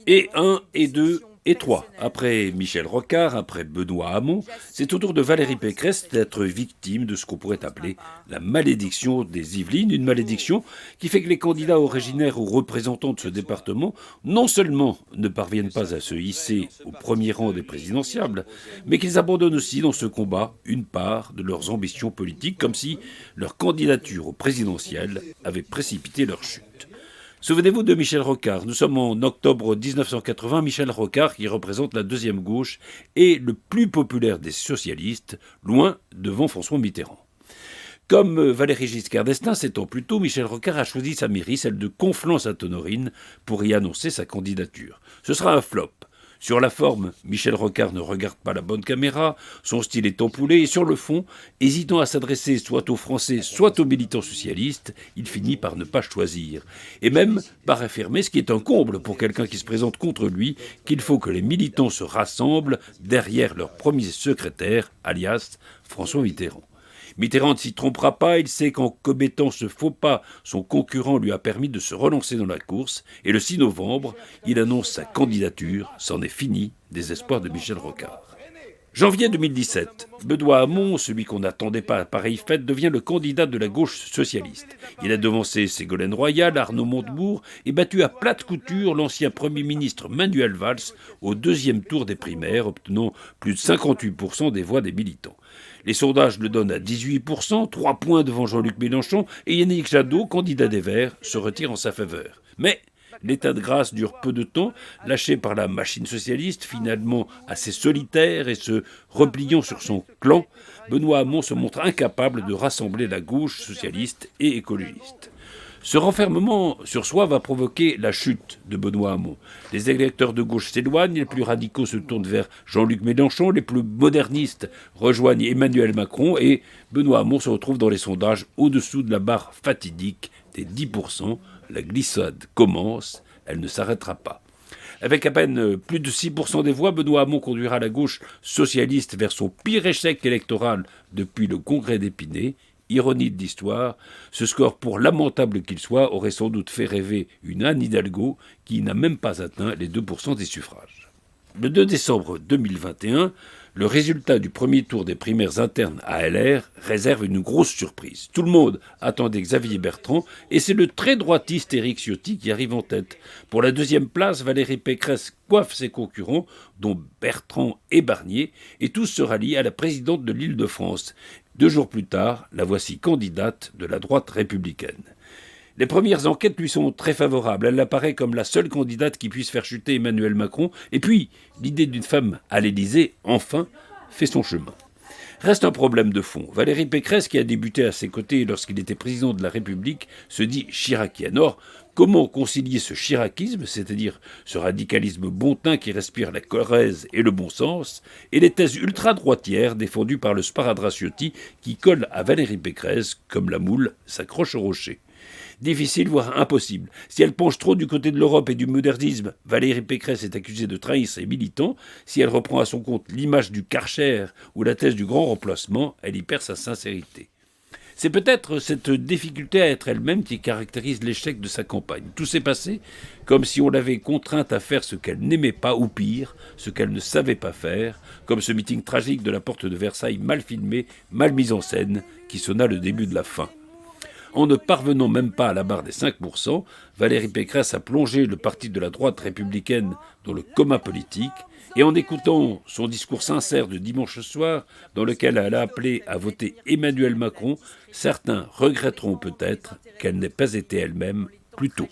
Et 1, et 2, et 3. Après Michel Rocard, après Benoît Hamon, c'est au tour de Valérie Pécresse d'être victime de ce qu'on pourrait appeler la malédiction des Yvelines, une malédiction qui fait que les candidats originaires ou représentants de ce département non seulement ne parviennent pas à se hisser au premier rang des présidentiables, mais qu'ils abandonnent aussi dans ce combat une part de leurs ambitions politiques, comme si leur candidature au présidentiel avait précipité leur chute. Souvenez-vous de Michel Rocard. Nous sommes en octobre 1980. Michel Rocard, qui représente la deuxième gauche, est le plus populaire des socialistes, loin devant François Mitterrand. Comme Valéry Giscard d'Estaing, 7 ans plus tôt, Michel Rocard a choisi sa mairie, celle de Conflans-Sainte-Honorine, pour y annoncer sa candidature. Ce sera un flop. Sur la forme, Michel Rocard ne regarde pas la bonne caméra, son style est ampoulé, et sur le fond, hésitant à s'adresser soit aux Français, soit aux militants socialistes, il finit par ne pas choisir. Et même par affirmer, ce qui est un comble pour quelqu'un qui se présente contre lui, qu'il faut que les militants se rassemblent derrière leur premier secrétaire, alias François Mitterrand. Mitterrand ne s'y trompera pas, il sait qu'en commettant ce faux pas, son concurrent lui a permis de se relancer dans la course, et le 6 novembre, il annonce sa candidature, c'en est fini des espoirs de Michel Rocard. Janvier 2017, Benoît Hamon, celui qu'on n'attendait pas à pareille fête, devient le candidat de la gauche socialiste. Il a devancé Ségolène Royal, Arnaud Montebourg et battu à plate couture l'ancien Premier ministre Manuel Valls au deuxième tour des primaires, obtenant plus de 58% des voix des militants. Les sondages le donnent à 18%, 3 points devant Jean-Luc Mélenchon, et Yannick Jadot, candidat des Verts, se retire en sa faveur. Mais l'état de grâce dure peu de temps, lâché par la machine socialiste, finalement assez solitaire et se repliant sur son clan, Benoît Hamon se montre incapable de rassembler la gauche socialiste et écologiste. Ce renfermement sur soi va provoquer la chute de Benoît Hamon. Les électeurs de gauche s'éloignent, les plus radicaux se tournent vers Jean-Luc Mélenchon, les plus modernistes rejoignent Emmanuel Macron et Benoît Hamon se retrouve dans les sondages au-dessous de la barre fatidique des 10%. La glissade commence, elle ne s'arrêtera pas. Avec à peine plus de 6% des voix, Benoît Hamon conduira la gauche socialiste vers son pire échec électoral depuis le congrès d'Épinay. Ironie de l'histoire, ce score, pour lamentable qu'il soit, aurait sans doute fait rêver une Anne Hidalgo qui n'a même pas atteint les 2% des suffrages. Le 2 décembre 2021, le résultat du premier tour des primaires internes à LR réserve une grosse surprise. Tout le monde attendait Xavier Bertrand et c'est le très droitiste Éric Ciotti qui arrive en tête. Pour la deuxième place, Valérie Pécresse coiffe ses concurrents, dont Bertrand et Barnier, et tous se rallient à la présidente de l'Île-de-France. 2 jours plus tard, la voici candidate de la droite républicaine. Les premières enquêtes lui sont très favorables. Elle apparaît comme la seule candidate qui puisse faire chuter Emmanuel Macron. Et puis, l'idée d'une femme à l'Élysée, enfin, fait son chemin. Reste un problème de fond. Valérie Pécresse, qui a débuté à ses côtés lorsqu'il était président de la République, se dit chiracienne. Or, comment concilier ce chiracisme, c'est-à-dire ce radicalisme bontain qui respire la Corrèze et le bon sens, et les thèses ultra-droitières défendues par le sparadrap Ciotti qui colle à Valérie Pécresse comme la moule s'accroche au rocher? Difficile, voire impossible. Si elle penche trop du côté de l'Europe et du modernisme, Valérie Pécresse est accusée de trahir ses militants. Si elle reprend à son compte l'image du Karcher ou la thèse du grand remplacement, elle y perd sa sincérité. C'est peut-être cette difficulté à être elle-même qui caractérise l'échec de sa campagne. Tout s'est passé comme si on l'avait contrainte à faire ce qu'elle n'aimait pas, ou pire, ce qu'elle ne savait pas faire, comme ce meeting tragique de la porte de Versailles mal filmé, mal mis en scène, qui sonna le début de la fin. En ne parvenant même pas à la barre des 5%, Valérie Pécresse a plongé le parti de la droite républicaine dans le coma politique, et en écoutant son discours sincère de dimanche soir, dans lequel elle a appelé à voter Emmanuel Macron, certains regretteront peut-être qu'elle n'ait pas été elle-même plus tôt.